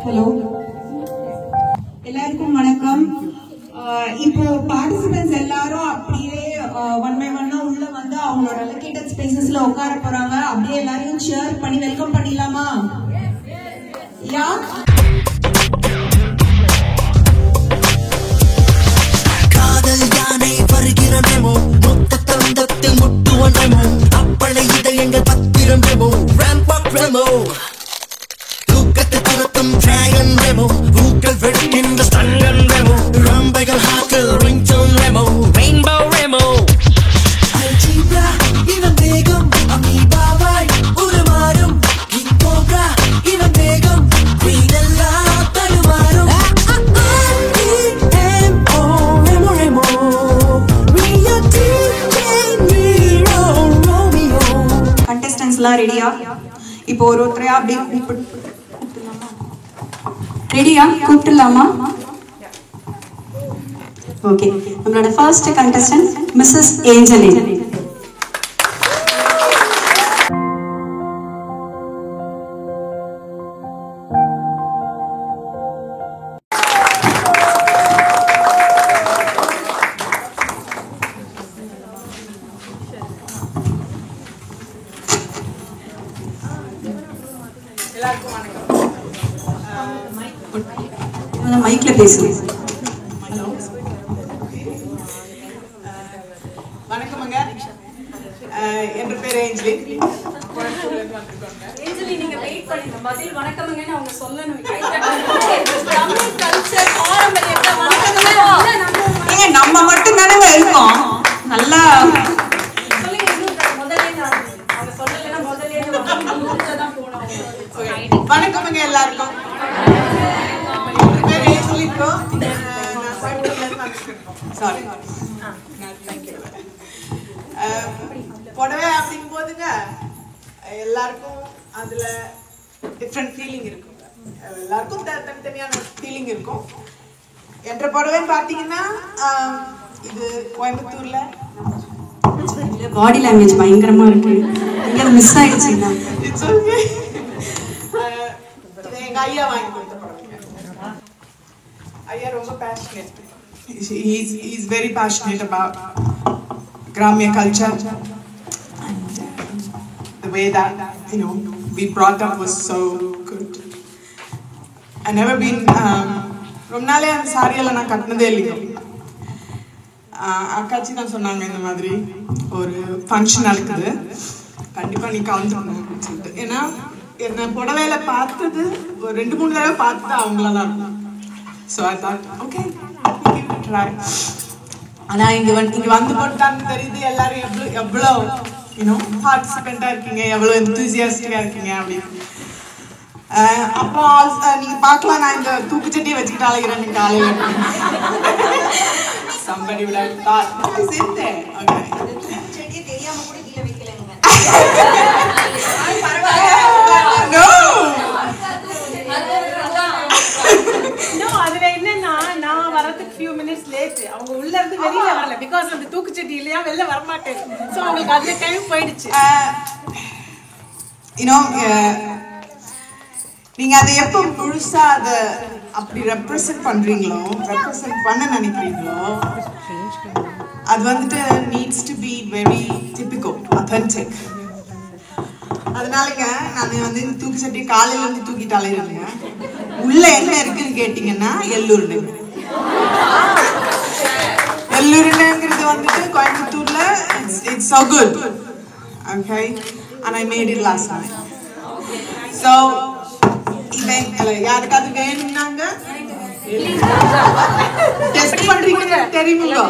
Hello, எல்லாருக்கும் வணக்கம். இப்போ பார்ட்டிசிபென்ட்ஸ் எல்லாரும் அப்படியே ஒன் பை ஒன்னா உள்ள வந்து அவங்களோட அலோகேட்டட் ஸ்பேசஸ்ல உட்கார போறாங்க. அப்படியே எல்லாரையும் ஷேர் பண்ணி வெல்கம் பண்ணிடலாமா? யா, காதல் யானை வருகிறமோ, மொத்த தந்தத்தில் முட்டுவனமோ, அப்பளை இதயங்கள் பத்திரம் ரெமோ, ராம்பாக் ரெமோ, தூக்கத்தை துரத்தும் டிராகன் ரெமோ, ஊக்கள் வெடிக்கின்ற ஸ்டங்கன் ரெமோ, ரம்பைகள் ஹாக்கில் ringtone Remo, rainbow Remo, algebra இவன் வேகம், அமீபாவாய் உருமாறும், கிங் கோப்ரா இவன் வேகம், குயிலெல்லாம் தடுமாறும். கண்டஸ்டன்ஸ்லாம் ரெடியா? இப்போ ஒருத்தரையா அப்படியே ரெடியா கூப்பிட்டுலாமா? ஓகே, நம்மளோட ஃபர்ஸ்ட் கண்டஸ்டன்ட் மிஸ்ஸஸ் ஏஞ்சலின். மைக்ல பேசு. வணக்கம்ங்க, என் பேர் ஏஞ்சலி. ஏஞ்சலி, நீங்க வெயிட் பண்ணுங்க. பதில் வணக்கம்ங்கன்னு அவங்க சொல்லணும். தமிழ் கல்ச்சர் பாரம்பரியத்தை வணக்கம்ங்க. நம்ம மட்டும் தானே இருக்கோம். நல்லா சொல்லுங்க. முதல்ல அவங்க சொல்லலைன்னா முதல்ல முடிச்சதான் போனோம். வணக்கம்ங்க எல்லாருக்கும். என் பேர் ஏஞ்சலிக்கும். நான் கோயம்புத்தூர்லேருந்து வந்துருக்கேன். சாரி, புடவை அப்படிங்கும் போதுங்க எல்லாருக்கும் அதுல டிஃப்ரெண்ட் ஃபீலிங் இருக்கும். எல்லாருக்கும் தனித்தனியான ஃபீலிங் இருக்கும். என்ற புடவைன்னு பார்த்தீங்கன்னா இது கோயம்புத்தூர்ல பாடி லாங்குவேஜ் பயங்கரமா இருக்கு. இங்க மிஸ் ஆயிடுச்சு. It's okay. இது எங்க ஐயா வாங்கி கொடுத்த புடவைங்க. ஐயா ரொம்ப passionate. He is very passionate about Gramya culture, and the way that we brought up was so good. I never been ரொம்ப நாளே அந்த சாரியெல்லாம் நான் கட்டினதே இல்லைங்க. அக்காச்சி தான் சொன்னாங்க இந்த மாதிரி ஒரு ஃபங்க்ஷன் நடக்குது, கண்டிப்பா நீ கலந்துக்கணும் அப்படின்னு சொல்லிட்டு. ஏன்னா என்ன புடவையில பார்த்தது ஒரு 2-3 தடவை பார்த்து அவங்கள தான் இருக்கும். So I thought okay try. ஆனா இங்க வந்து போட்டான்னு தெரியுது எல்லாரும் எவ்வளோ பார்ட்டிசிபெண்டா இருக்கீங்க, எவ்வளோ எந்தூசியாஸ்டிக்கா இருக்கீங்க அப்படின்னு. அப்போ நீங்க பார்க்கலாம், நான் இந்த தூக்குச்சட்டியை வச்சுக்கிட்டு அழைக்கிறேன் காலையில. Somebody would have thought it's in there. Okay. தூக்குச்சட்டியை தெரியாம கூட கீழே வைக்கலங்க. No. அதுல என்னன்னா, நான் வரதுக்கு few minutes late. அவங்க உள்ள இருந்து வெளியில வரல, because அந்த தூக்குச்சட்டி இல்லையா வெளில வர மாட்டேன். சோ அவங்களுக்கு அந்த டைம் போயிடுச்சு. நீங்க அதை எப்போ முழுசா அதை அப்படி ரெப்ரசென்ட் பண்றீங்களோ, ரெப்ரசென்ட் பண்ண நினைக்கிறீங்களோ, அது வந்துட்டு needs to be very typical, authentic. அதனாலங்க நான் வந்து இந்த தூக்குச்சட்டி காலையில இருந்து தூக்கிட்டு அலையிறேங்க. உள்ள என்ன இருக்குன்னு கேட்டீங்கன்னா எள்ளுருண்டை. எள்ளுருண்டைங்கிறது வந்துட்டு கோயம்புத்தூர்ல it's so good. Okay, and I made it last night. So யாருக்காவது வேணும்னாங்க டெஸ்ட் பண்றீங்க தெரியுங்களா?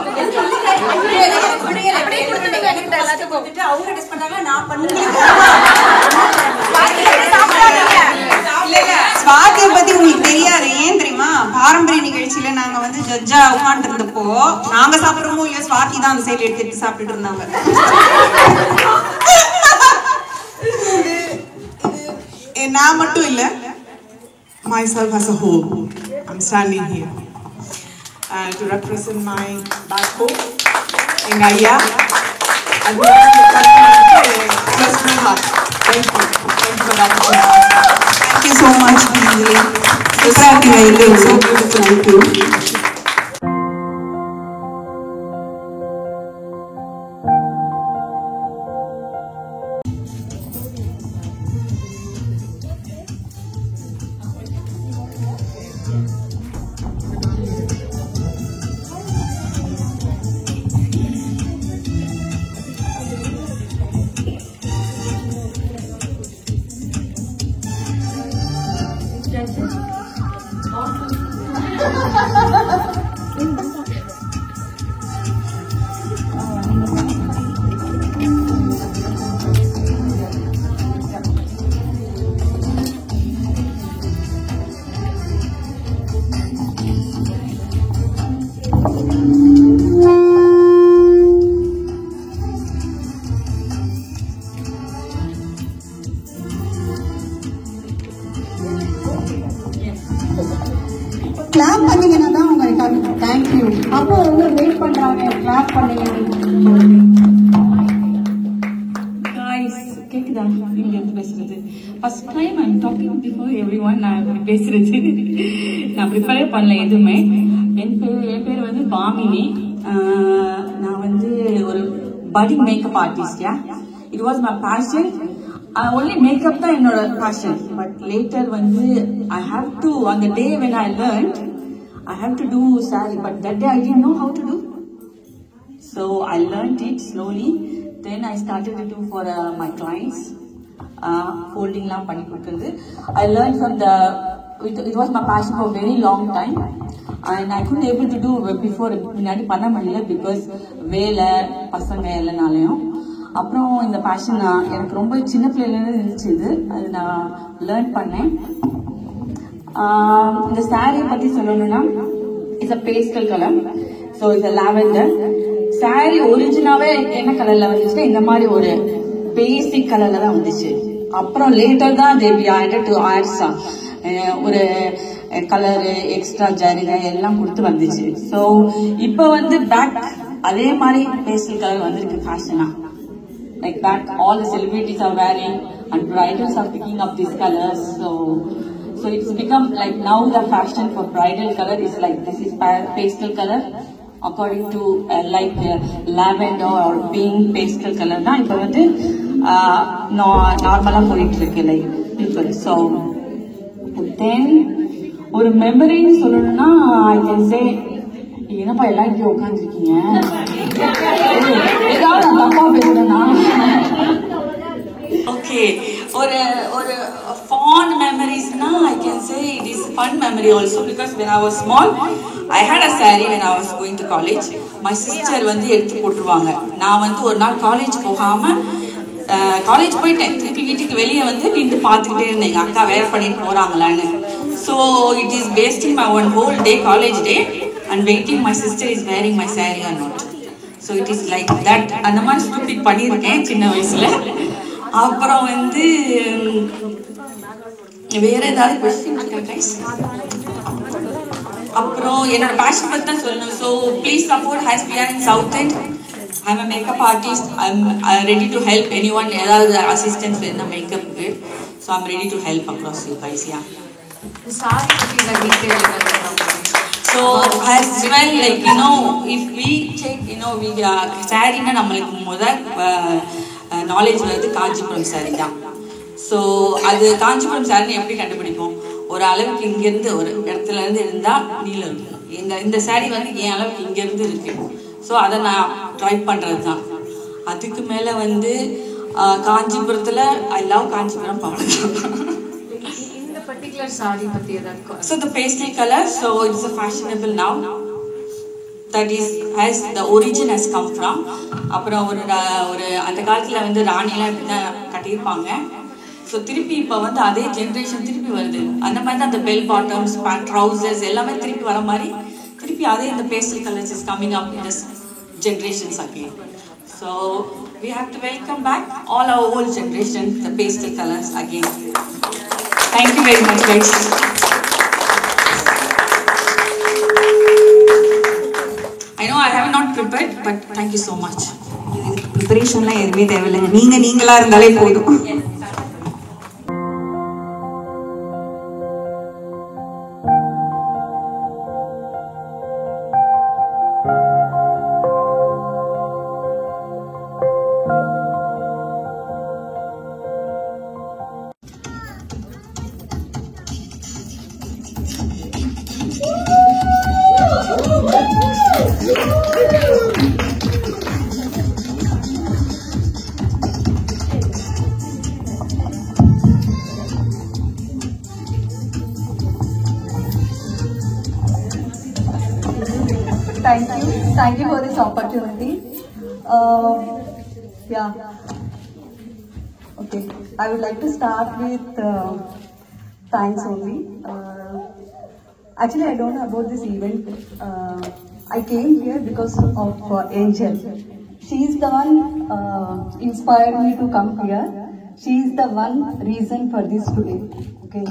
ஸ்வாதியை பத்தி உங்களுக்கு தெரியாது. ஏன் தெரியுமா? பாரம்பரிய நிகழ்ச்சியில நாங்க வந்து ஜட்ஜா உட்காந்து இருந்தப்போ நாங்க சாப்பிடுறோமோ இல்லையோ, ஸ்வாதி தான் அந்த சைடு எடுத்து சாப்பிட்டுட்டு இருந்தாங்க. நான் மட்டும் இல்ல, myself as a whole. I'm standing here to represent my backbone. எங்க ஐயா, அது Thank you. Thank you for that. Thank you so much, Anjali. so beautiful. Thank you. Clap பண்ணீங்கன்னா தான் உங்களுக்கு தேங்க்யூ. அப்போ அவங்க வெயிட் பண்றாங்க, கிளாப் பண்ணீங்க. கேக்குதா நீங்க எடுத்து பேசுறது? First time I am talking before everyone. நான் பேசுறது நான் ப்ரிப்பரே பண்ணல எதுவுமே. என் பேர் வந்து பாமினி. நான் வந்து ஒரு padding makeup artist. It was my passion. only makeup தான் என்னோட passion. But later வந்து I have to, on the day when I learned, I have to do saree. But that day I didn't know how to do. So I learned it slowly. Then I started to do for my clients. Folding லாம் பண்ணி கொடுக்கிறது. I learned from the, it was my passion for a very long time. And I couldn't able to do before, முன்னாடி பண்ண முடியல because வேலை பசங்க எல்லானாலையும். அப்புறம் இந்த பேஷன் எனக்கு ரொம்ப சின்ன பிள்ளையிலேருந்து இருந்துச்சு. அது நான் லேர்ன் பண்ணேன். இந்த சாரீ பத்தி சொல்லணும்னா it's a pastel colour. So it's lavender sari. ஒரிஜினாவே என்ன கலர்ல வந்துச்சுன்னா இந்த மாதிரி ஒரு பேசிக் கலர்ல தான் வந்துச்சு. அப்புறம் லேட்டர் தான் தேவி ஆடட் டு ஆட்ஸ் ஒரு கலர் எக்ஸ்ட்ரா ஜரிகை எல்லாம் கொடுத்து வந்துச்சு. ஸோ இப்போ வந்து பேக் அதே மாதிரி பேஸ்டல் கலர் வந்திருக்கு ஃபேஷனா. Like that, all the celebrities are wearing and bridals are picking up these colors. So it's become like now the fashion for bridal color is like this is pastel color according to like lavender or pink pastel color. Na ipo vandu normala poitu irukku like people. So then ஒரு memory சொல்லணும்னா I can say, என்னப்பா எல்லாம் இங்கே உட்காந்துருக்கீங்க, ஏதாவது தப்பா பேசுறேன்னா? Okay, ஒரு ஒரு fond memories na I can say it is fun memory also because when I was small I had a saree when I was going to college. My sister வந்து எடுத்து போட்டுருவாங்க. நான் வந்து ஒரு நாள் காலேஜ் போகாம காலேஜ் போயிட்டேன். திருப்பி வீட்டுக்கு வெளியே வந்து நின்று பார்த்துக்கிட்டே இருந்தேன் எங்கள் அக்கா வேர் பண்ணிட்டு போகிறாங்களான்னு. So it is wasting my one whole day college day and waiting my sister is wearing my saree or not. So it is like that. அந்த மாதிரி ஸ்டூபிட் பண்ணியிருக்கேன் சின்ன வயசுல. அப்புறம் வந்து வேற ஏதாவது கொஸ்டின் இருக்கா கைஸ்? அப்புறம் என்னோட பேஷன் பற்றி தான் சொல்லணும். So please support HSPR in South End. I'm a makeup artist. I'm ready to help anyone. ஏதாவது அசிஸ்டன்ஸ் வேணும்னா மேக்கப்புக்கு. So I'm ready to help across you guys. Yeah. Sari பத்தி detail So as well, like you know, if we check, you know, we saree na namalukku modha knowledge varudhu Kanchipuram saree தான். So அது Kanchipuram saree எப்படி கண்டுபிடிப்போம்? ஒரு அளவுக்கு இங்க இருந்து ஒரு இடத்துல இருந்து இருந்தா நீளம் இருக்கும். இந்த saree வந்து ஏன் அளவுக்கு இங்க இருந்து இருக்கு. ஸோ அதை நான் ட்ரை பண்றது தான். அதுக்கு மேல வந்து காஞ்சிபுரத்துல ஐ லவ் காஞ்சிபுரம் பவளம். particular saree பத்தி ஏதாவது? So the pastel color, so it's a fashionable now. That is has the origin has come from. அப்புறம் ஒரு அந்த காலத்துல வந்து ராணிலாம் இப்படிதான் கட்டியிருப்பாங்க. ஸோ திருப்பி இப்போ வந்து அதே ஜென்ரேஷன் திருப்பி வருது. அந்த மாதிரி தான் அந்த பெல் பாட்டம்ஸ் ட்ரௌசர்ஸ் எல்லாமே திருப்பி வர மாதிரி திருப்பி அதே இந்த pastel colours is coming up in this generations again. So we have to welcome back all our old generation, the pastel colors again. Thank you very much, guys. I know I have not prepared, but thank you so much. ப்ரிப்பரேஷன்லாம் எதுவுமே தேவையில்லைங்க. நீங்களா இருந்தாலே போதும். Thank you for this opportunity. Yeah. Okay. I would like to start with thanks only. Actually, I don't know about this event. I came here because of Angel. She is the one inspired me to come here. She is the one reason for this today. Okay.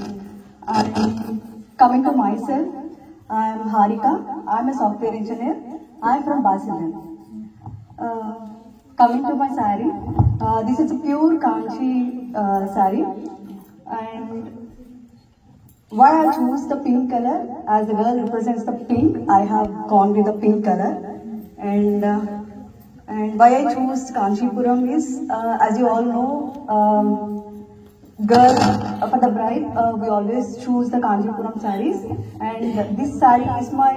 Coming to myself, I am Harika. I am a software engineer. I am from Barcelona. Coming to my saree, this is a pure Kanchi saree, and why I choose the pink color, as the girl represents the pink, I have gone with the pink color, and why I choose Kanchipuram is, as you all know, girl for the bride, we always choose the Kanchipuram sarees, and this saree is my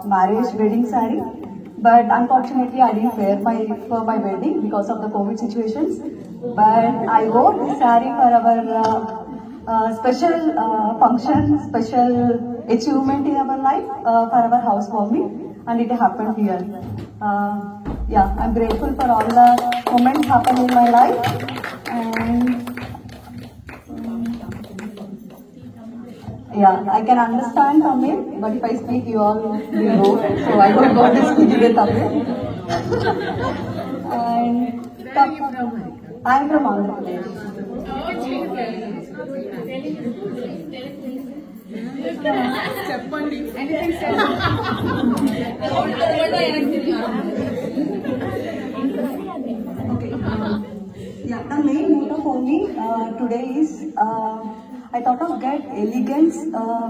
marriage wedding saree. But unfortunately, I didn't wear for my wedding because of the COVID situations. But I wore this saree for our special function, special achievement in our life, for our housewarming, and it happened here. Yeah, I'm grateful for all the moments happened in my life, and yeah, I can understand Tamil, but if I speak, you all will know. So I don't go to speak with Tamil. And I'm from Andhra Pradesh. Yeah, the main motto for me today is I thought of get elegance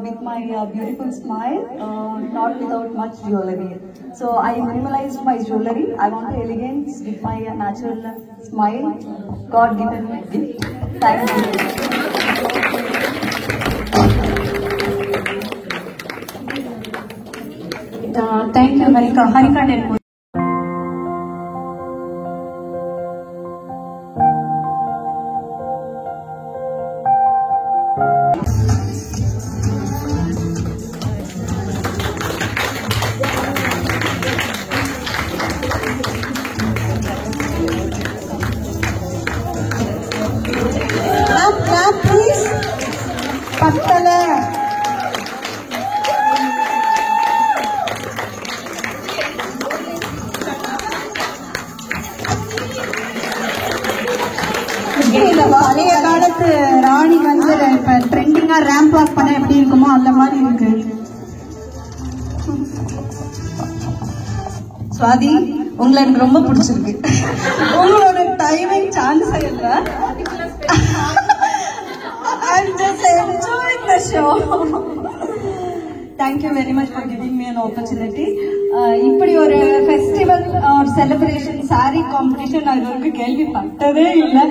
with my beautiful smile, not without much jewelry. So I minimalized my jewelry. I want elegance with my natural smile. God given me gift. Thank you. Thank you, Harika. Clap, please. Pattala. இந்த பழைய காலத்து ராணி வந்து இப்ப ட்ரெண்டிங்கா ramp walk பண்ண எப்படி இருக்குமோ அந்த மாதிரி இருக்கு. சுவாதி, உங்களை எனக்கு ரொம்ப பிடிச்சிருக்கு. உங்களோட டைமிங் சான்ஸ் இல்லை. I'm just enjoying the show. Thank you very much for giving me an opportunity. இப்படி ஒரு ஃபெஸ்டிவல் ஒரு செலிப்ரேஷன் சாரி காம்படிஷன் நான் இது வரைக்கும் கேள்விப்பட்டதே இல்லை.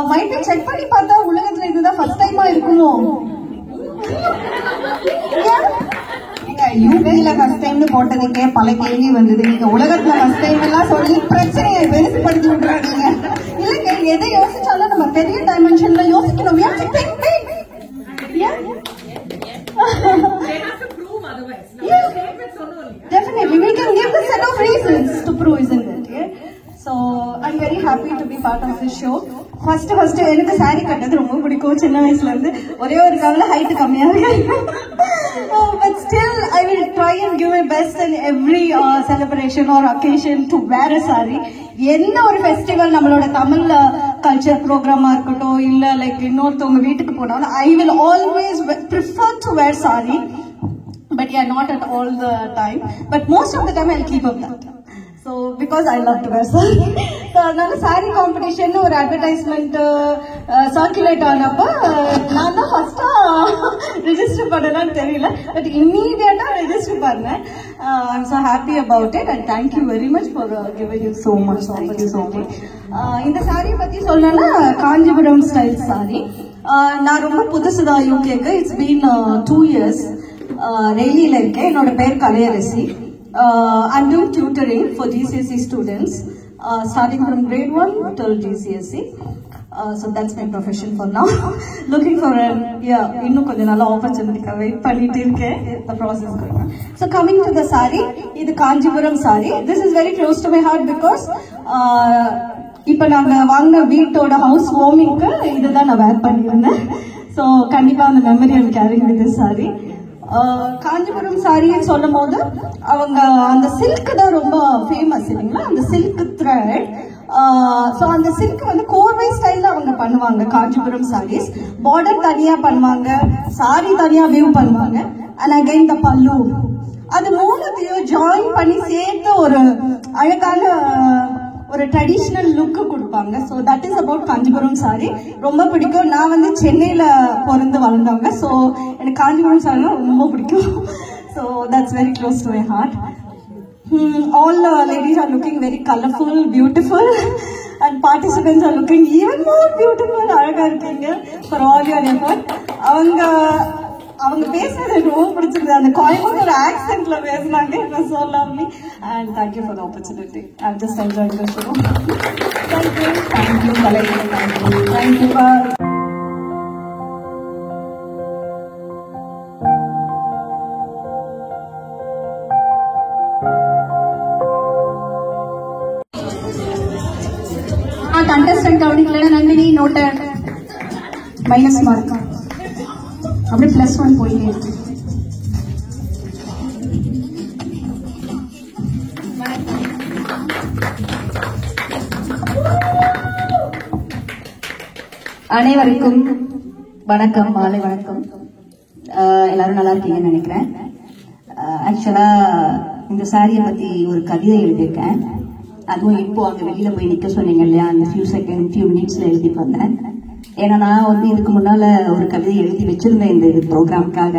மைட்டை செக் பண்ணி பார்த்தா உலகத்துல இதுதான் ஃபர்ஸ்ட் டைமா இருக்குமோ? யூபியில ஃபர்ஸ்ட் டைம்னு போட்டதுக்கே பல கேள்வி வந்தது. நீங்க உலகத்துல ஃபர்ஸ்ட் டைம் எல்லாம் சொல்லி பிரச்சனையை பெருசுப்படுத்தி விட்டுறாங்க. இல்லைங்க, எதை யோசிச்சாலும் நம்ம பெரிய டைமென்ஷன்ல யோசிக்கணும். Definitely, we can give a set of reasons to prove, isn't it? Yeah? So I'm very happy to be part of this show. First எனக்கு சாரி கட்டது ரொம்ப பிடிக்கும். சின்ன வயசுல இருந்து ஒரே ஒரு காலில் ஹைட் கம்மியா இருக்கு. But still I will try and give my best in every celebration or occasion to wear a saree. என்ன ஒரு ஃபெஸ்டிவல் நம்மளோட தமிழ் கல்ச்சர் ப்ரோக்ராமா இருக்கட்டும், இல்ல லைக் இன்னொருத்தவங்க வீட்டுக்கு போனாலும் I will always prefer to wear saree. But yeah, not at all the time. But most of the time I'll keep up that. So because I love to wear saree. So அதனால saree competition ஒரு advertisement circulate ஆனப்போ நான் தான் ஃபர்ஸ்டா register பண்ணலான்னு தெரியல. But இம்மீடியட்டா register பண்ணேன். I'm so happy about it and thank you very much for giving you so much. Thank you so much. இந்த saree பத்தி சொல்லணும்னா காஞ்சிபுரம் ஸ்டைல் saree. நான் ரொம்ப புதுசுதான் யூகேக்கு. It's been 2 years. ரெய்லியில இருக்கேன். என்னோட பேர் Kalaiyarasi. I'm doing tutoring for GCSE students, starting from grade 1 till GCSE. So that's my profession for now. Looking for இன்னும் கொஞ்சம் நல்ல opportunity wait பண்ணிட்டு இருக்கேன். The process going on. So coming to the saree, இது Kanchipuram saree. This is very close to my heart because இப்போ நாங்க வாங்கின வீட்டோட ஹவுஸ் வார்மிங்க்கு இதுதான் நான் வேர் பண்ணியிருந்தேன். ஸோ கண்டிப்பா அந்த memory I'm carrying with this sari. Kanchipuram சாரின்னு சொல்லும் போது அவங்க அந்த சில்க் தான் ரொம்ப ஃபேமஸ் இல்லைங்களா, அந்த சில்க் த்ரெட். ஸோ அந்த சில்க் வந்து கோர்வை ஸ்டைல அவங்க பண்ணுவாங்க காஞ்சிபுரம் சாரீஸ். பார்டர் தனியா பண்ணுவாங்க, சாரி தனியா வியூ பண்ணுவாங்க, அண்ட் அகைன் த பல்லு. அது மூணுத்தையும் ஜாயின் பண்ணி சேர்த்து ஒரு அழகான ஒரு ட்ரெடிஷ்னல் லுக்கு கொடுப்பாங்க. So that is about Kanchipuram sari. ரொம்ப பிடிக்கும். நான் வந்து சென்னையில பிறந்து வளர்ந்தவங்க. ஸோ எனக்கு காஞ்சிபுரம் சாரி ரொம்ப பிடிக்கும். So that's very close to my heart. All ladies are looking very colorful, beautiful, and participants are looking even more beautiful. அழகா இருக்கீங்க for all your effort. அவங்க பேசுறது ரொம்ப பிடிச்சிருந்தது. அந்த கோயம்புத்தூர் ஆக்சென்ட்ல பேசினாங்க. It was so lovely and thank you for the opportunity. I've just enjoyed the show. Thank you. Thank you, Kalai. Thank you. contestant கவனிக்கல Nandini நோட்ட minus mark. அப்படியே +1 போயிட்டே இருக்கு. அனைவருக்கும் வணக்கம், மாலை வணக்கம். எல்லாரும் நல்லா இருக்கீங்கன்னு நினைக்கிறேன். ஆக்சுவலா இந்த சாரியை பத்தி ஒரு கவிதை எழுதியிருக்கேன். அதுவும் இப்போ அங்க வெளியில போய் நிக்க சொன்னீங்க இல்லையா, அந்த ஃபியூ மினிட்ஸ்ல எழுதிட்டு வந்தேன். ஏன்னா நான் வந்து இதுக்கு முன்னால ஒரு கவிதை எழுதி வச்சிருந்தேன் இந்த ப்ரோக்ராம்காக.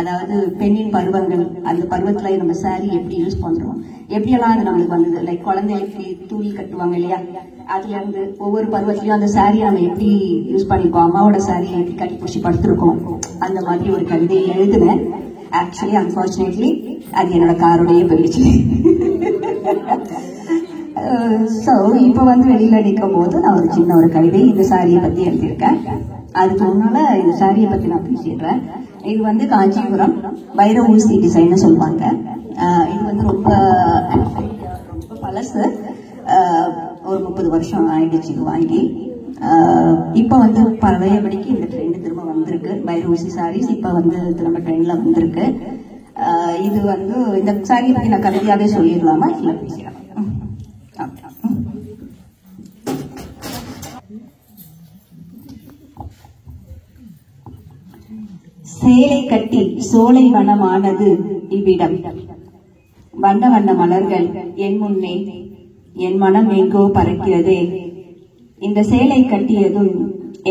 அதாவது பெண்ணின் பருவங்கள், அந்த பருவத்துல நம்ம சாரி எப்படி யூஸ் பண்றோம், எப்படியெல்லாம் அது நம்மளுக்கு வந்தது. லைக் குழந்தைகளுக்கு தூளி கட்டுவாங்க இல்லையா, அதுல இருந்து ஒவ்வொரு பருவத்திலயும் அந்த சாரியை நம்ம எப்படி யூஸ் பண்ணிருக்கோம், அம்மாவோட சாரியை எப்படி கட்டி பிடிச்சி படுத்திருக்கோம், அந்த மாதிரி ஒரு கவிதையை எழுதுனேன். ஆக்சுவலி அன்பார்ச்சுனேட்லி அது என்னோட காரோடையே போயிடுச்சு. ஸோ இப்போ வந்து வெளியில நிற்கும் போது நான் ஒரு சின்ன ஒரு கவிதை இந்த சாரியை பத்தி எழுதியிருக்கேன். அதுக்கு முன்னால இந்த சாரியை பத்தி நான் பேசிடுறேன். இது வந்து காஞ்சிபுரம் வைர ஊசி டிசைன் சொல்லுவாங்க. இது வந்து ரொம்ப பழசு, ஒரு 30 வருஷம் ஆயிடுச்சு வாங்கி. இப்ப வந்து பழையபடிக்கு இந்த ட்ரெண்ட் திரும்ப வந்திருக்கு. வைர ஊசி சாரீஸ் இப்ப வந்து திரும்ப ட்ரெண்ட்ல வந்திருக்கு. இது வந்து இந்த சாரியை பத்தி நான் கவிதையாவே சொல்லிடலாமா, இல்ல பேசலாம்? சேலை கட்டி சோலை வனமானது இவ்விடம், வண்ண வண்ண மலர்கள் என் முன்னே, என் மனம் எங்கோ பறக்கிறதே. இந்த சேலை கட்டியதும்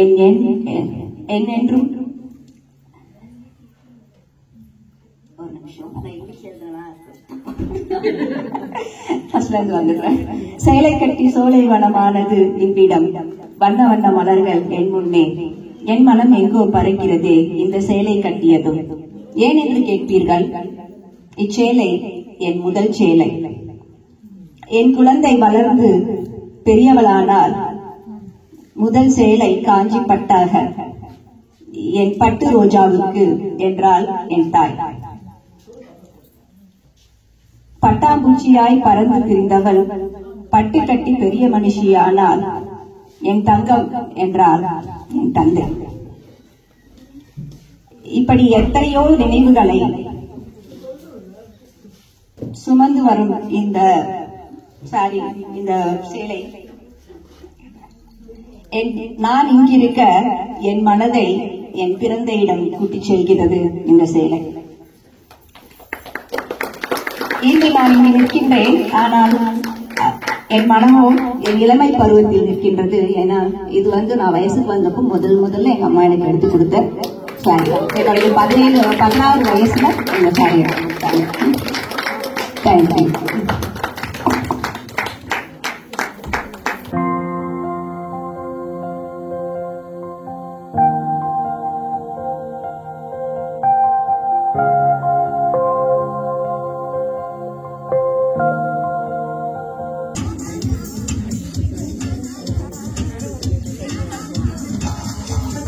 என்னென்றும் சேலை கட்டி சோலை வனமானது இவ்விடம், வண்ண வண்ண மலர்கள் என் முன்னே, என் மனம் எங்கோ பறக்கிறதே. இந்த சேலை கட்டியதும் ஏன் என்று கேட்பீர்கள். இச்சேலை என் முதல் சேலை. என் குழந்தை வளர்ந்து பெரியவளானால் முதல் சேலை காஞ்சி பட்டாக என் பட்டு ரோஜாவுக்கு என்றால் என் தாய். பட்டாம்பூச்சியாய் பறந்து திரிந்தவள் பட்டு கட்டி பெரிய மனுஷியானால் என் தங்கம் என்றால் என் தந்தை. இப்படி எத்தனையோ நினைவுகளை சுமந்து வரும் இந்த சாரி, இந்த சேலை, நான் இங்கிருக்க என் மனதை என் பிறந்த இடம் கூட்டிச் செல்கிறது இந்த சேலை. இன்று நான் இங்கு நிற்கின்றேன், ஆனால் என் மனமும் என் இளமை பருவத்தில் நிற்கின்றது. ஏன்னா இது வந்து நான் வயசுக்கு வந்தப்போ முதல்ல எங்க அம்மா எனக்கு எடுத்து கொடுத்த சாரி. என்னுடைய 16 வயசுல இந்த சாரி எடுத்து. தேங்க்யூ.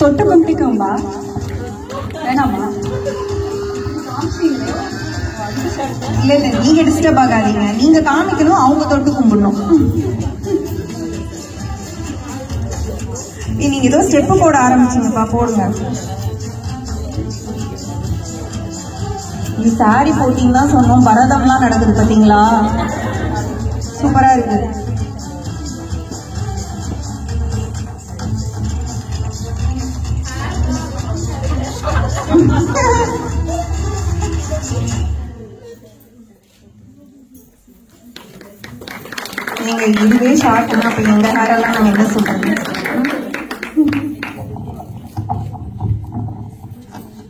தொட்டு கும்பிட்டுக்கோம்பா வேணாமா? இல்ல இல்ல, நீங்க டிஸ்டர்ப் ஆகாதீங்க. நீங்க காமிக்கணும், அவங்க தொட்டு கும்பிடணும். நீங்க ஏதோ ஸ்டெப்பு போட ஆரம்பிச்சீங்கப்பா, போடுங்க. இது சாரி போட்டிங் தான் சொன்னோம், பரதம்லாம் நடக்குது பாத்தீங்களா? சூப்பரா இருக்கு. நீங்க இதுவே ஷார்ட்னா அப்ப இந்த ஹேரெல்லாம் நம்ம என்ன சொல்றது?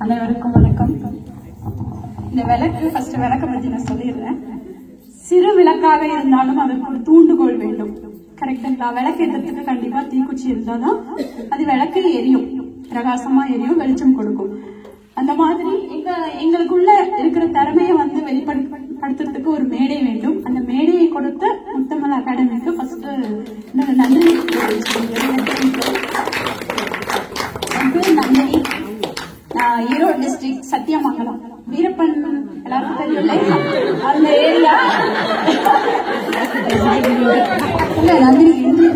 அனைவருக்கும் வணக்கம். இந்த விளக்கு, ஃபர்ஸ்ட் விளக்க பத்தி நான் சொல்லிடுறேன். சிறு விளக்காக இருந்தாலும் அதுக்கு ஒரு தூண்டுகோல் வேண்டும். கரெக்டுங்களா? விளக்கு ஏற்றத்துக்கு கண்டிப்பா தீக்குச்சி இருந்தாதான் அது விளக்கு எரியும், பிரகாசமா எரியும், வெளிச்சம் கொடுக்கும். அந்த மாதிரி எங்களுக்குள்ள இருக்கிற திறமையை வந்து வெளிப்படுத்துறதுக்கு ஒரு மேடை வேண்டும். அந்த மேடையை கொடுத்த முத்தமிழ் அகாடமிக்கு ஃபர்ஸ்ட் என்னோட நன்றி. நன்றி. நான் ஈரோடு டிஸ்ட்ரிக்ட் சத்தியமங்கலம் வீரப்பன் எல்லாருக்கும் தெரியல, அந்த ஏரியா. இல்ல நன்றி,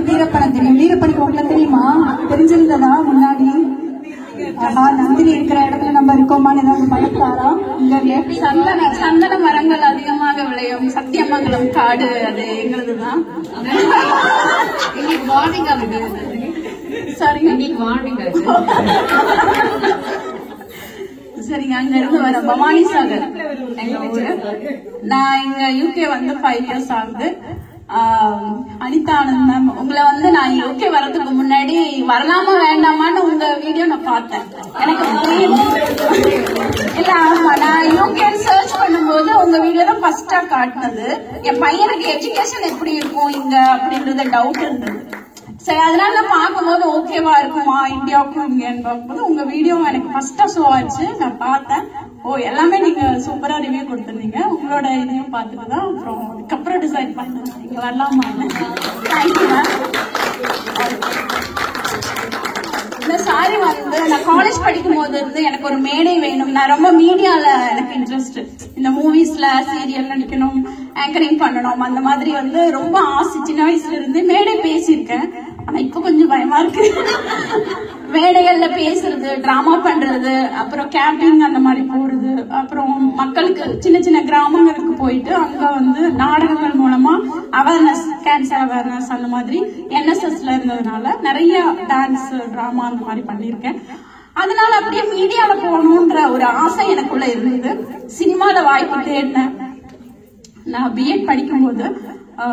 வீரப்பனை தெரியும். வீரப்பனுக்கு உங்களுக்கு தெரியுமா? தெரிஞ்சிருந்ததா முன்னாடி? நந்தினி இருக்கிற இடத்துல நம்ம இருக்கோமான்னு ஏதாவது பழக்காரா? சந்தன மரங்கள் அதிகமாக விளையும் சத்தியமங்கலம் காடு, அது எங்களுதுதான். எங்களுக்கு வார்னிங் ஆகுது. சாரி, எங்களுக்கு வார்னிங் ஆகுது. சரிங்க, அங்க இருந்து வர பவானி சாகர் எங்க ஊரு. நான் இங்க யூகே வந்து 5 years ஆகுது. அனிதா ஆனந்த் மேம், உங்களை வந்து நான் யூகே வர்றதுக்கு முன்னாடி வரலாமா வேண்டாமான்னு உங்க வீடியோ நான் பார்த்தேன். எனக்கு இல்ல, ஆமா, நான் யூகே சர்ச் பண்ணும்போது உங்க வீடியோ தான் ஃபர்ஸ்டா காட்டினது. என் பையனுக்கு எஜுகேஷன் எப்படி இருக்கும் இங்க அப்படின்றது டவுட் இருந்தது. சரி, அதனால நான் பார்க்கும்போது ஓகேவா இருக்குமா இந்தியாவுக்கும் இங்கன்னு பார்க்கும்போது உங்க வீடியோ எனக்கு ஃபர்ஸ்டா ஷோ ஆச்சு. நான் பார்த்தேன். ஓ, எல்லாமே நீங்க சூப்பரா ரிவ்யூ கொடுத்துருந்தீங்க. உங்களோட இதையும் பார்த்துட்டு தான் அப்புறம் அதுக்கப்புறம் டிசைட் பண்ணேன் நீங்க வரலாமா. Thank you ma'am. இந்த சாரி வந்து நான் காலேஜ் படிக்கும் போது இருந்து எனக்கு ஒரு மேடை வேணும். நான் ரொம்ப மீடியால எனக்கு இன்ட்ரெஸ்ட். இந்த மூவிஸ்ல சீரியல் நடிக்கணும், ஆங்கரிங் பண்ணணும், அந்த மாதிரி வந்து ரொம்ப ஆசை. சின்ன வயசுல இருந்து மேடை பேசியிருக்கேன். ஆனா இப்ப கொஞ்சம் பயமா இருக்கு. மேடைகள்ல பேசுறது, டிராமா பண்றது, அப்புறம் கேம்பிங் அந்த மாதிரி போறது, அப்புறம் மக்களுக்கு சின்ன சின்ன கிராமங்களுக்கு போயிட்டு அங்க வந்து நாடகங்கள் மூலமா அவேர்னஸ், கேன்சர் அவேர்னஸ் அந்த மாதிரி NSSல இருந்ததுனால நிறைய டான்ஸ், டிராமா அந்த மாதிரி பண்ணிருக்கேன். அதனால அப்படியே மீடியால போகணும்ன்ற ஒரு ஆசை எனக்குள்ள இருந்தது. சினிமால வாய்ப்பு தேடினேன். நான் பிஎட் படிக்கும்போது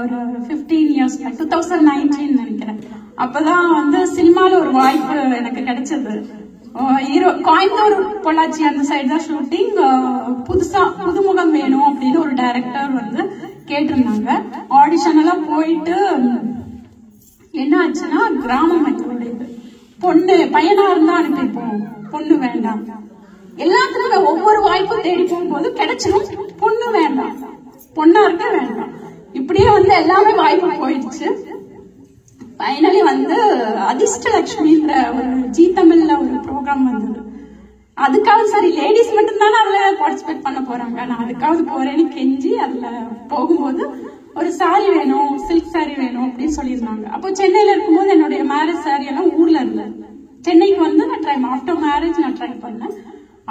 ஒரு 15 years 2019 நினைக்கிறேன். அப்பதான் வந்து சினிமால ஒரு வாய்ப்பு எனக்கு கிடைச்சது. கோயம்புத்தூர், பொள்ளாச்சி அந்த சைடு தான் ஷூட்டிங். புதுமுகம் வேணும் அப்படின்னு ஒரு டைரக்டர் வந்து கேட்டிருந்தாங்க. ஆடிஷன் எல்லாம் போயிட்டு என்ன ஆச்சுன்னா, கிராமம் எங்களுடையது, பொண்ணு பையனா இருந்தா அனுப்பிப்போம், பொண்ணு வேண்டாம். எல்லாத்துக்கும் ஒவ்வொரு வாய்ப்பும் தேடி போகும்போது கிடைச்சிடும், பொண்ணு வேண்டாம், பொண்ணா இருக்க வேண்டாம். இப்படியே வந்து எல்லாமே வாய்ப்பு போயிடுச்சு. ஃபைனலி வந்து அதிர்ஷ்டலட்சுமின்ற ஒரு ஜி தமிழ்ல ஒரு ப்ரோக்ராம் வந்தது. அதுக்காக சரி லேடிஸ் மட்டும் தானே அதுல பார்ட்டிசிபேட் பண்ண போறாங்க, நான் அதுக்காவது போறேன்னு கெஞ்சி அதுல போகும்போது ஒரு சாரி வேணும், சில்க் சாரி வேணும் அப்படின்னு சொல்லியிருந்தாங்க. அப்போ சென்னையில இருக்கும்போது என்னுடைய மேரேஜ் சாரி எல்லாம் ஊர்ல இருந்தேன். சென்னைக்கு வந்து நான் ஆஃப்டர் மேரேஜ் நான் ட்ரை பண்ணேன்.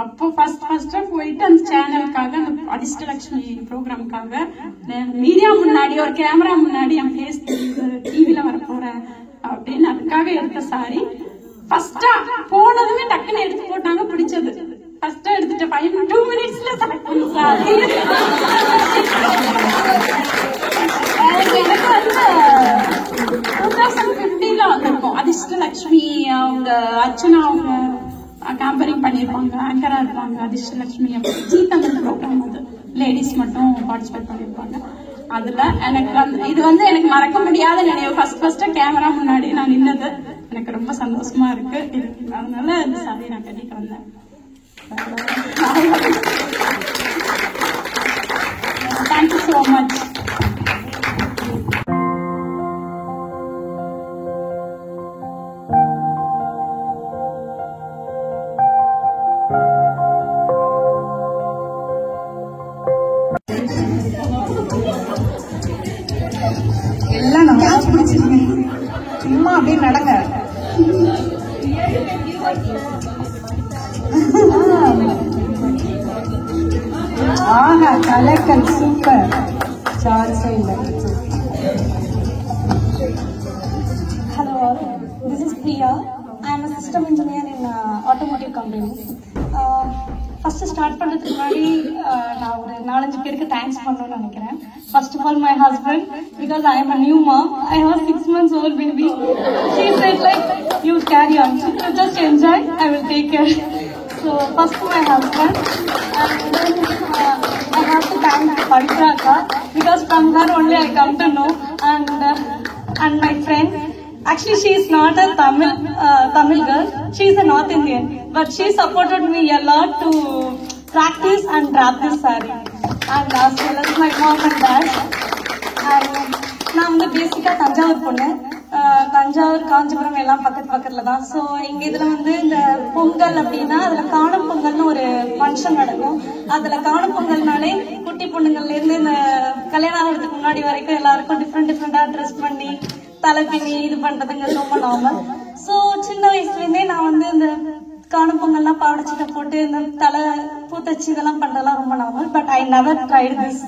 அப்போ ஃபர்ஸ்டா போயிட்டு அந்த சேனலுக்காக, அந்த அதிர்ஷ்டலட்சுமி ப்ரோக்ராமுக்காக மீடியா முன்னாடி ஒரு கேமரா முன்னாடி என் ஃபேஸ் டிவில வர போறேன் அப்படின்னு அதுக்காக எடுத்த சாரி. ஃபர்ஸ்டா போனதுமே டக்குன்னு எடுத்து போட்டாங்க, பிடிச்சது. ஃபர்ஸ்டா எடுத்துட்டு 2 minutesல செலக்ட் பண்ண சாரி. எனக்கு வந்து 2015ல வந்திருக்கும். அதிர்ஷ்டலட்சுமி அவங்க அர்ச்சனா அவங்க கேம்பரிங் பண்ணிருப்பாங்க, ஆங்கரா இருப்பாங்க. அதிர்ஷ்டலட்சுமி ஜி தமிழ் ப்ரோக்ராம் வந்து லேடிஸ் மட்டும் பார்ட்டிசிபேட் பண்ணிருப்பாங்க. அதுல எனக்கு இது வந்து எனக்கு மறக்க முடியாத நினைவு. ஃபர்ஸ்டா கேமரா முன்னாடி நான் நின்னது எனக்கு ரொம்ப சந்தோஷமா இருக்கு. அதனால இந்த சாரியை நான் கட்டிட்டு வந்தேன். Thank you so much. ஆஹா கலக்கல் சூப்பர் சான்ஸே இல்லை. Hello all, this is Priya. I am a system engineer in automotive company. First start பண்ணுறதுக்கு முன்னாடி நான் ஒரு 4-5 பேருக்கு தேங்க்ஸ் பண்ணணும்னு நினைக்கிறேன். First of all my husband, because I am a new mom. I have 6 months old baby. She said like, you carry on, you just enjoy, I will take care. So first my husband, and then I have to thank Pavitra Akka, because from her only I come to know, and my friend. Actually, she is not a Tamil girl. She is a North Indian, but she supported me a lot to practice and wrap this saree, and as well as my mom and dad. And நான் வந்து பேசிக்கா தஞ்சாவூர் பொண்ணு. தஞ்சாவூர் காஞ்சிபுரம் எல்லாம் பக்கத்துல தான். So எங்க இதுல வந்து இந்த பொங்கல் அப்படின்னா அதுல காணும் பொங்கல்னு ஒரு ஃபங்க்ஷன் நடக்கும். அதுல காணும் பொங்கல்னாலே குட்டி பொண்ணுங்கள்ல இருந்து இந்த கல்யாணம் ஆகிறதுக்கு முன்னாடி வரைக்கும் எல்லாருக்கும் டிஃப்ரெண்டா ட்ரெஸ் பண்ணி தலைப்பினி இது பண்றதுங்கிறது ரொம்ப நார்மல். ஸோ சின்ன வயசுல இருந்தே நான் வந்து இந்த காணும் பொங்கல்லாம் பாவடைச்சிட்ட போட்டு இந்த தலை பூத்தச்சு இதெல்லாம் பண்றதெல்லாம் ரொம்ப normal. But I never tried this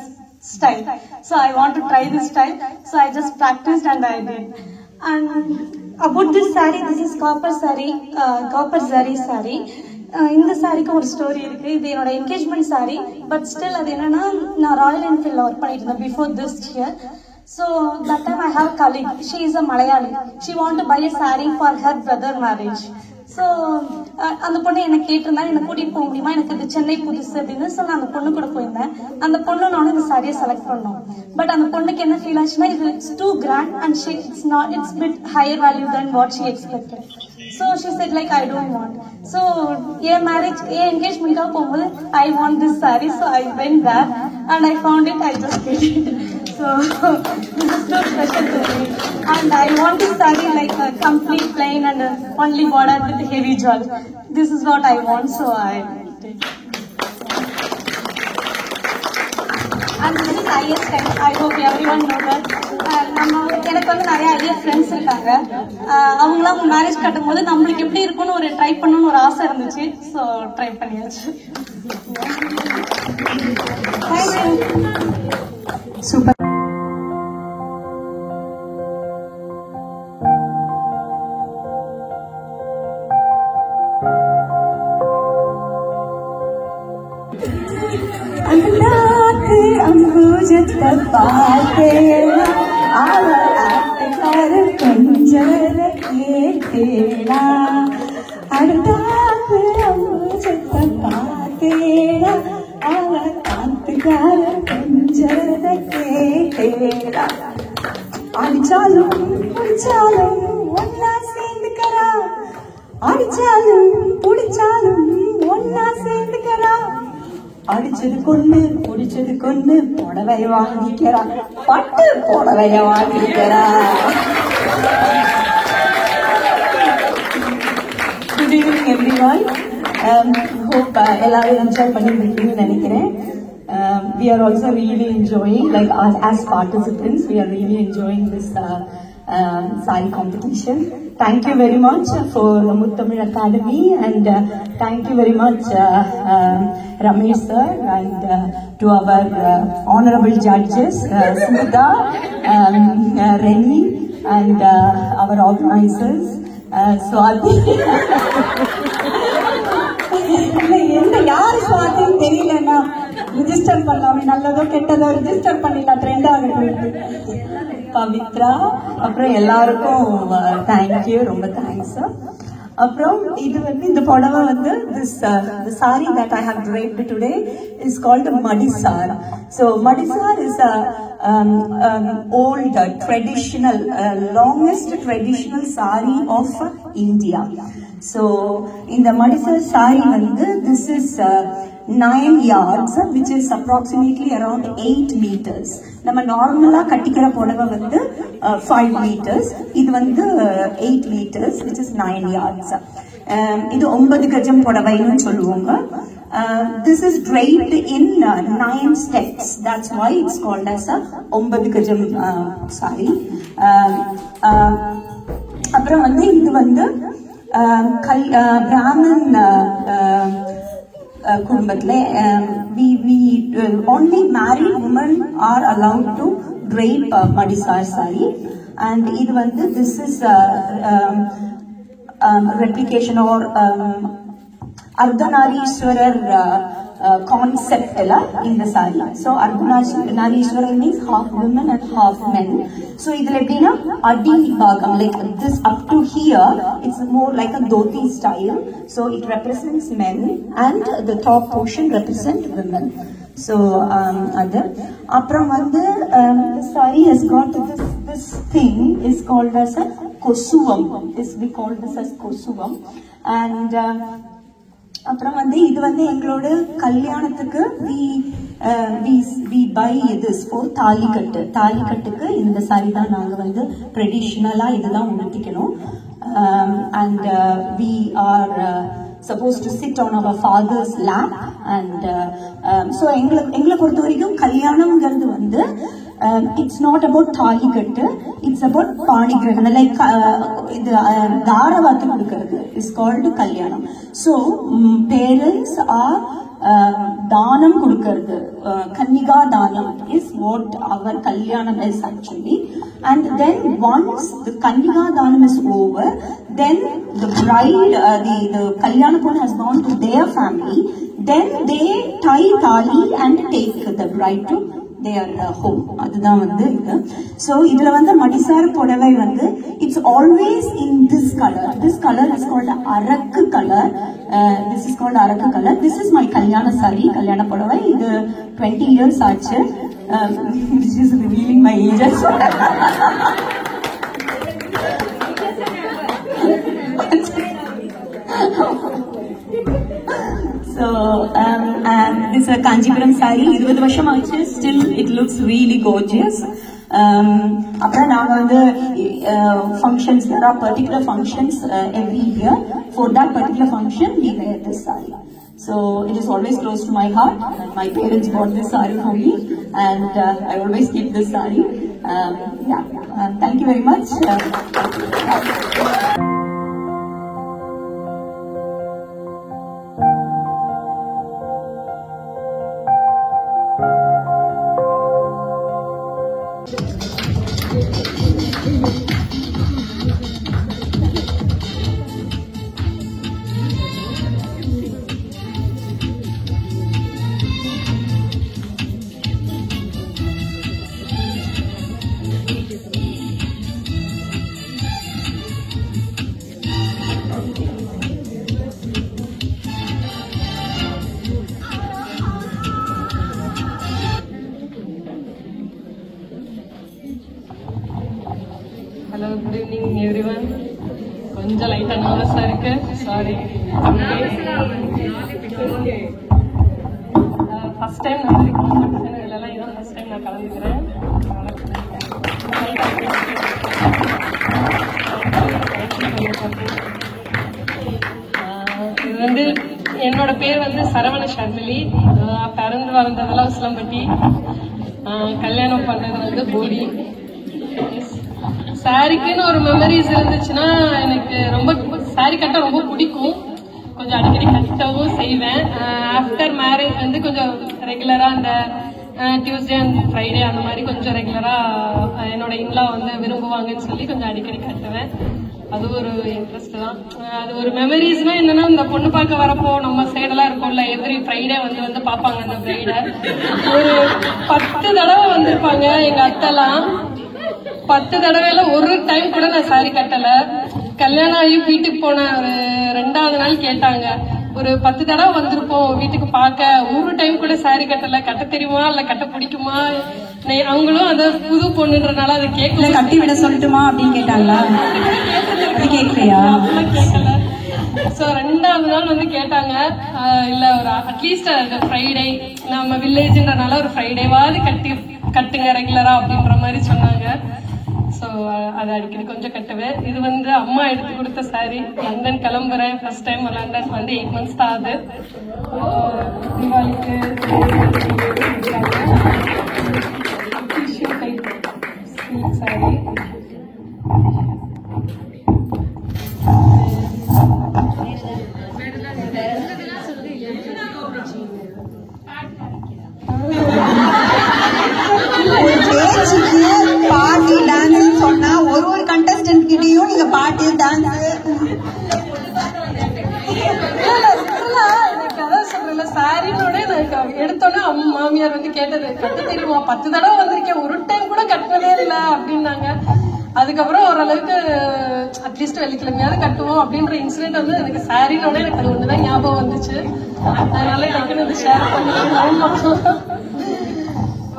style, so I want to try this style, so I just practiced and I did. And about this saree, this is copper zari saree. இந்த சாரிக்கு ஒரு ஸ்டோரி இருக்கு. இது என்னோட engagement sorry. But still அது என்னன்னா, நான் Royal என்ஃபீல்ட்ல work பண்ணிட்டு இருந்தேன் before this year. So that time I have a colleague, she is a Malayali, she want to buy a saree for her brother marriage. So அந்த பொண்ணு என்னை கேட்டிருந்தா, என்னை கூட்டிகிட்டு போக முடியுமா, எனக்கு இது சென்னை புதுசு அப்படின்னு. ஸோ நான் அந்த பொண்ணு கூட போயிருந்தேன். அந்த பொண்ணு நானும் இந்த சாரியை செலக்ட் பண்ணோம். பட் அந்த பொண்ணுக்கு என்ன ஃபீல் ஆச்சுன்னா, இது it's too grand and it's bit higher value then what she expected. So she said like, I don't want. So என் என்கேஜ்மெண்ட்டாக போகும்போது I want this sari. So I went there and I found it, I just get it. So this is so special to me, and I want this saree like a complete plain and only bordered with heavy jewel. This is what I want, so I did. And this is IS style. I hope everyone know that. எனக்கு வந்து நிறைய IS friends இருக்காங்க. அவங்களாம் marriage கட்டும் போது நம்மளுக்கு எப்படி இருக்கும்னு ஒரு ட்ரை பண்ணணும்னு ஒரு ஆசை இருந்துச்சு. ஸோ ட்ரை பண்ணியாச்சு. தேங்க்யூ. சூப்பர். அம்பூஜத்தை பார்த்தேனா, அவர் ஆட்டுக்கார கொஞ்சர கேட்டேனா, அடுத்தாக்கு அம்பூஜத்தை பார்த்தேனா, அவர் ஆட்டுக்கார கொஞ்சர கேட்டேனா, அடிச்சாலும் பிடிச்சாலும் ஒன்னா சேர்ந்துக்கிறா, அடிச்சாலும் பிடிச்சாலும் ஒன்னா சேர்ந்துக்கிறா, அடிச்சது கொண்டு பிடிச்சது கொண்டு புடவை வாங்கிக்கிறா, பட்டு புடவைய வாங்கிக்கிறா. Good evening everyone. ஹோப் எல்லாரும் என்ஜாய் பண்ணிருக்கீங்கன்னு நினைக்கிறேன். We are also really enjoying, like as participants, we are really enjoying this saree competition. Thank you very much for Muttamil Academy, and thank you very much Ramesh sir, and to our honorable judges Smita, Reni, and our organizers Swati. என்ன யாரு சுவாத்தின்னு தெரியலன்னா register பண்ணலாம், நல்லதோ கெட்டதோ register பண்ணிடலாம், trend ஆகணும். பவித்ரா, அப்புறம் எல்லாருக்கும் தேங்க்யூ, ரொம்ப தேங்க்ஸ். அப்புறம் இது வந்து இந்த புடவை வந்து the saree that I have draped today is called Madisar. So Madisar is a old traditional, longest traditional saree of India. So in the Madisar saree வந்து this is 9 yards, which is approximately around 8 meters. நம்ம நார்மலா கட்டிக்கிற புடவை வந்து 5 meters, இது வந்து 8 meters, which is 9 yards. இது 9 கஜம் புடவைன்னு சொல்லுவாங்க. This is draped in 9 steps. That's why it's called as a 9 கஜம் saree. அப்புறம் வந்து இது வந்து Brahmin குடும்பத்திலே only married women are allowed to drape Madisar saree, and இது வந்து this is replication or Ardhanarishwarar concept in the saree. So Ardhanarishwarar means half women and half men. So idhula epdina adi bhagam, like this up to here, it's more like a dhoti style. So it represents men and the top portion represents women. So apram vandu the saree has got this thing is called as a kosuvam. We call this as kosuvam. And அப்புறம் வந்து இது வந்து எங்களோட கல்யாணத்துக்கு we buy this for தாலிக்கட்டுக்கு இந்த sorry தான் நாங்க வந்து ட்ரெடிஷனலா இதுதான் உடுத்திக்கணும். And we are supposed to sit on our father's lap, and so எங்களை பொறுத்த வரைக்கும் கல்யாணம்ங்கிறது வந்து it's not about தாலிக்கட்டு, it's about பாணிகிரகணம், like இது தாரவாத்து கொடுக்கிறது is called kalyanam. So parents are தானம் கொடுக்கிறது, கன்னிகா தானம் is what our kalyanam is actually. And then once the kaniga danam is over, then the bride, the kalyana pon has gone to their family, then they tie thali and take the bride to their home. அதுதான் வந்து இது. So இதுல வந்து மடிசார் புடவை வந்து it's always in this color. This color is called arakku color. This is called arakku color. This is my kalyana saree, kalyana புடவை. இது 20 years ஆச்சு. Which is revealing my age as well. So this is a Kanjipuram saree. 20 வருஷம் ஆச்சு. Still it looks really gorgeous. அப்புறம் நாங்க வந்து functions, there are particular functions every year. For that particular function we wear this saree. So it is always close to my heart. My parents bought this saree for me, and I always keep this saree. Thank you very much. Hello, good evening everyone. கொஞ்சம் லைட்டா நர்வஸா இருக்கு, sorry. First time நான் competition இதெல்லாம் இதான் first time நான் கலந்துக்கிறேன். இது வந்து என்னோட பேர் வந்து சரவண ஷர்மிலி. பிறந்து வளர்ந்ததெல்லாம் உசிலம்பட்டி, கல்யாணம் பண்ணது வந்து போடி. சாரிக்குன்னு ஒரு மெமரிஸ் இருந்துச்சுன்னா எனக்கு ரொம்ப சாரி கட்ட ரொம்ப பிடிக்கும். கொஞ்சம் அடிக்கடி கட்டவும் செய்வேன். ஆஃப்டர் மேரேஜ் வந்து கொஞ்சம் ரெகுலரா அந்த டியூஸ்டே அண்ட் ஃப்ரைடே அந்த மாதிரி கொஞ்சம் ரெகுலரா என்னோட இன்லா வந்து விரும்புவாங்கன்னு சொல்லி கொஞ்சம் அடிக்கடி கட்டுவேன். அது ஒரு இன்ட்ரெஸ்ட் தான். அது ஒரு மெமரிஸ்னா என்னன்னா, இந்த பொண்ணு பார்க்க வரப்போ நம்ம சைடெல்லாம் இருக்கும்ல, எவ்ரி ஃப்ரைடே வந்து பார்ப்பாங்க அந்த ஃப்ரைடே. ஒரு 10 தடவை வந்திருப்பாங்க எங்க அத்தெல்லாம். 10 தடவைல ஒரு டைம் கூட நான் சாரி கட்டல. கல்யாணம் ஆகி வீட்டுக்கு போன ஒரு 2வது நாள் கேட்டாங்க, ஒரு 10 தடவை வந்திருப்போம் வீட்டுக்கு பார்க்க, ஒரு டைம் கூட சாரி கட்டல, கட்ட தெரியுமா இல்ல கட்ட பிடிக்குமா? அவங்களும் அத புது பொண்ணுன்றனால அதை கேட்கல. கட்டி விட சொல்லட்டுமா அப்படின்னு கேட்டாங்களா? கேட்கலையா? கேட்கல. சோ 2வது நாள் வந்து கேட்டாங்க, இல்ல ஒரு அட்லீஸ்ட் ஃப்ரைடே நம்ம வில்லேஜ்ன்றனால ஒரு ஃப்ரைடேவாவது கட்டுங்க ரெகுலரா அப்படின்ற மாதிரி சொன்னாங்க. ஸோ அதை அடிக்கடி கொஞ்சம் கட்டுவேன். இது வந்து அம்மா எடுத்து கொடுத்த சாரி. லண்டன் கிளம்புறேன், ஃபர்ஸ்ட் டைம் லண்டன் வந்து 8 months தான் ஆகுது. தீபாவளிக்கு சாரி. எடுத்தோன்னே மாமியார் வந்து கேட்டது, கட்ட தெரியுமா, 10 தடவை வந்திருக்கேன், ஒரு டைம் கூட கட்டவே இல்லை அப்படின்னாங்க. அதுக்கப்புறம் ஓரளவுக்கு அட்லீஸ்ட் வெள்ளிக்கிழமையாவது கட்டுவோம் அப்படின்ற இன்சிடென்ட் வந்து எனக்கு சாரினோட எனக்கு அது ஒண்ணுதான் ஞாபகம் வந்துச்சு. அதனால எனக்கு வந்து ஷேர் பண்ணிக்கலாம்.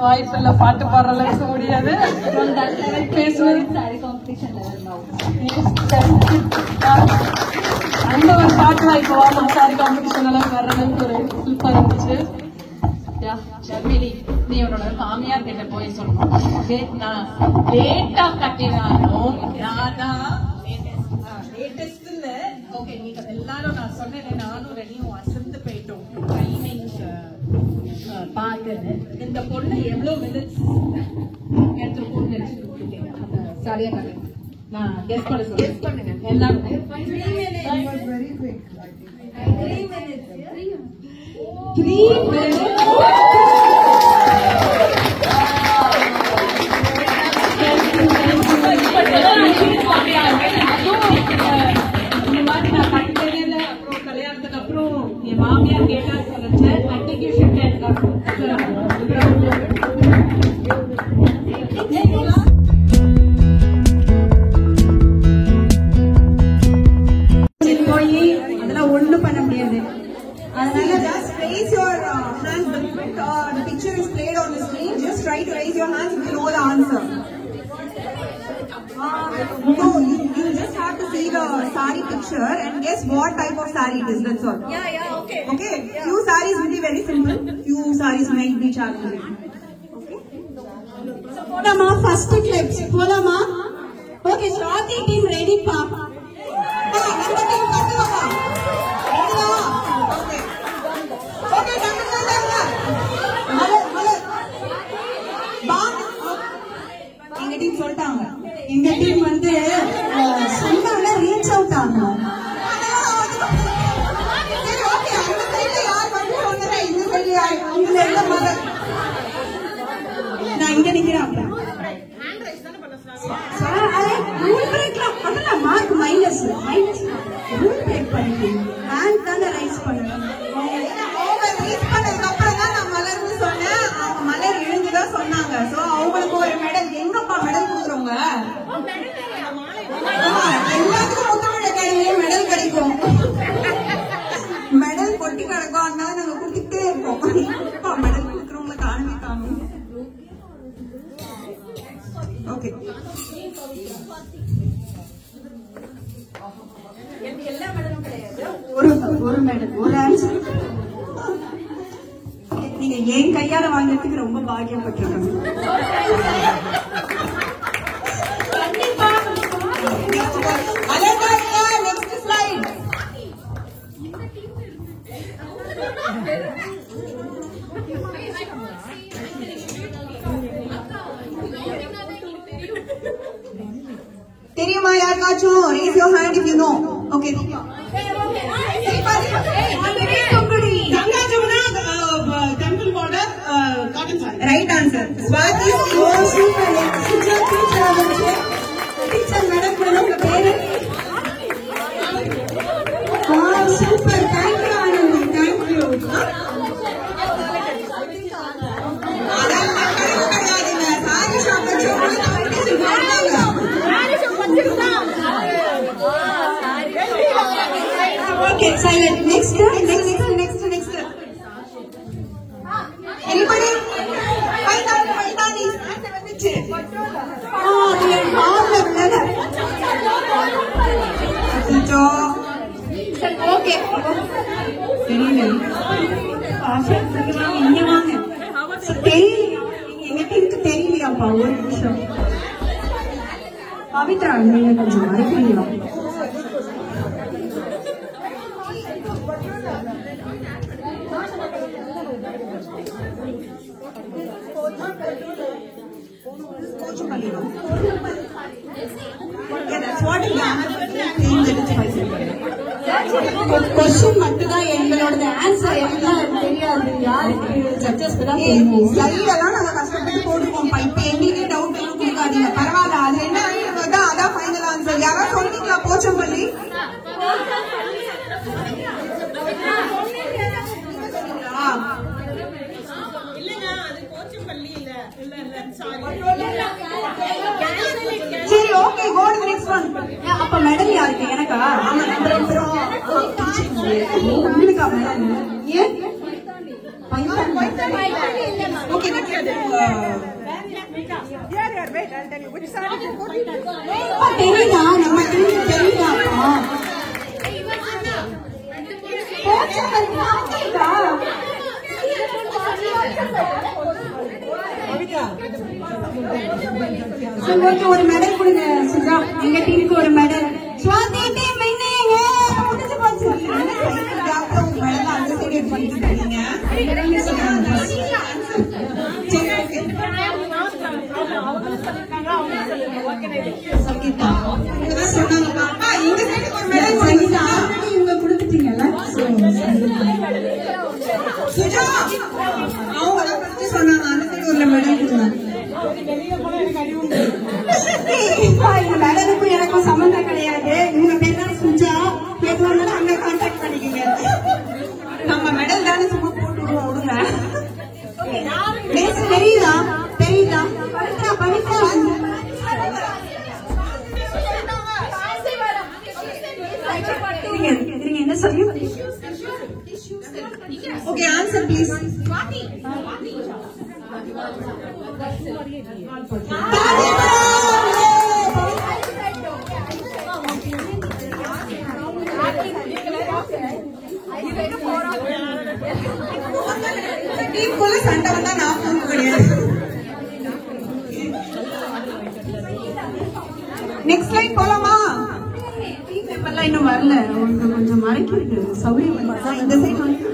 வாய்ப்பு இல்லை, பாட்டு பாடுற அளவுக்கு முடியாது. அந்த ஒரு பாட்டு வாய்ப்பு வாமா சாரி காம்படிஷன் அளவுக்கு வர்ற அளவுக்கு ஒரு ஹெல்ப்பா இருந்துச்சு. ஷர்மிலி, நீ உன்னோட மாமியார் கிட்ட போய் சொல்லணும், நான் லேட்டா கட்டினாலும் லேட்டஸ்ட்ல ஓகே. நீங்க எல்லாரும் நான் சொன்னேன், நானும் ரெடியும் அசந்து போயிட்டோம் டைமிங் பாக்குறது. இந்த பொண்ணு எவ்வளவு மினிட்ஸ் எடுத்துருக்கோம்னு நினைச்சுட்டு சரியா கரெக்ட். நான் கெஸ் பண்ண சொல்லுங்க எல்லாரும். 3 minutes. இந்த மாதிரி நான் கட்டல அப்புறம் கல்யாணத்துக்கு அப்புறம் என் மாமியார் கேட்டா சொல்லுச்சு, I think you should get that. போய் அதெல்லாம் ஒண்ணும் பண்ண முடியாது. அதனால just raise your hands the moment the picture is played on the screen. Just try to raise your hands if you know the answer. No, you just have to see the sari picture and guess what type of sari it is. That's all. Yeah, okay. Okay. Few saris will be very simple. Few saris might be challenging. Okay. So Polama, first clips. Polama. Okay, Swati team ready, pa. Number team Katulama. Okay. Okay, done. எங்க team சொல்லிட்டாங்க. எங்க team வந்து சொன்னால reach out ஆகணும். சரி, okay. அந்த சைடுல யார் வந்து சொன்னதா, இந்த சைடுல யார், அவங்கள எல்லாம் மதர். நான் இங்க நிக்கிறேன். ரூல் பிரேக்லாம் அதெல்லாம் மார்க் மைனஸ் ரூல் பிரேக் பண்ணிட்டு ஹேண்ட் தானே ரைஸ் பண்ணணும். அவங்க ரைஸ் பண்ணதுக்கு அப்புறம் தான் நான் மலர்னு சொன்னேன். அவங்க மலர் எழுந்துதான் சொன்னாங்க. சோ அவங்களுக்கு ஒரு மெடல். எங்கப்பா மெடல் கொடுக்குறவங்க? எல்லாத்துக்கும் முத்தமிழ் அகாடமியில மெடல் கிடைக்கும். மெடல் கொட்டி கிடக்கும். அதனால நாங்க கொடுத்துட்டே இருக்கோம். மெடல் கொடுக்குறவங்களை காமிக்காம. ஓகே, எல்லா மெடலும் கிடையாது. ஒரு மெடல், ஒரு ஆன்சர். நீங்க என் கையால வாங்கிறதுக்கு ரொம்ப பாக்கியப்பட்டிருக்காங்க. கண்டிப்பா. Next slide. தெரியுமா யாருக்காச்சும்? raise your hand if you know. Okay. temple border cotton sari. Right answer. Swati. Oh, super. Super teacher avunche. Teacher madam madam உங்க பேரு? Wow, super. Thank you Anandi. Thank you. Sorry shop வச்சு competition பண்ணாங்க. Okay, silent. Next. Anybody? Paitani. Answer வந்துச்சு. அது என் problem இல்ல. அச்சோ. Okay. தெரியல. Offer இங்க வாங்க. தெரியல. எங்க டீமுக்கு தெரியலையாப்பா, ஒரு நிமிஷம். பவித்ரா நீங்க கொஞ்சம் மறைக்கிறீங்களா? கொஸ்டின் மட்டும் தான் எங்களோட ஆன்சர் எல்லாம் தெரியாது. யாருக்கு ஜட்ஜஸ் தான் தெரியும். ஸ்லைடெல்லாம் நாங்க கஷ்டப்பட்டு போட்டுக்கோம். இப்ப எங்களுக்கே டவுட் எல்லாம் கொடுக்காதீங்க. பரவாயில்ல, அது என்ன தான் அதான் ஃபைனல் ஆன்சர். யாராவது சொல்றீங்களா? போச்சம்பள்ளி மெடல் யாருக்கு? எனக்கா? ஆமா, நம்ம ரெண்டு பேரும் உங்களுக்கா மெடல்? ஏன்? ஓகே, தெரியுதா? நம்ம தெரியுதா? உங்களுக்கு ஒரு மெடல் கொடுங்க சுஜா. எங்க டீமுக்கு ஒரு மெடல். Swathi team winning. முடிஞ்சு போச்சு. அப்புறம் மெடல் அந்த சைடு பண்ணிட்டு இருக்கீங்க. சரி, ஓகே. சங்கீதா இவங்க சொன்னாங்க. அப்பா இந்த சைடு ஒரு மெடல் சங்கீதா இவங்க கொடுத்துட்டீங்கல்ல. சுஜா அவங்க தான் ஃபர்ஸ்ட் சொன்னாங்க அந்த சைடு ஒரு மெடல் கொடுங்க. இந்த மெடலுக்கும் எனக்கும் சம்பந்தம் கிடையாது. உங்க பேர் தான் சுஜா. எதுவும் அங்க கான்டாக்ட் பண்ணிக்கீங்க. நம்ம மெடல் தானே சும்மா போட்டுருவோம். விடுங்க. தெரியுதா? தெரியுதா? படிக்கா என்ன சொல்லி? Okay, answer please. டீமுக்குள்ள சண்டை வந்தா நான் போக கிடையாது. நெக்ஸ்ட் லைன் போலாமா? டீம் மெம்பர்லாம் இன்னும் வரல. உங்களுக்கு கொஞ்சம் மறைக்கி இருக்கு. சௌரியம் இந்த சைடு வந்து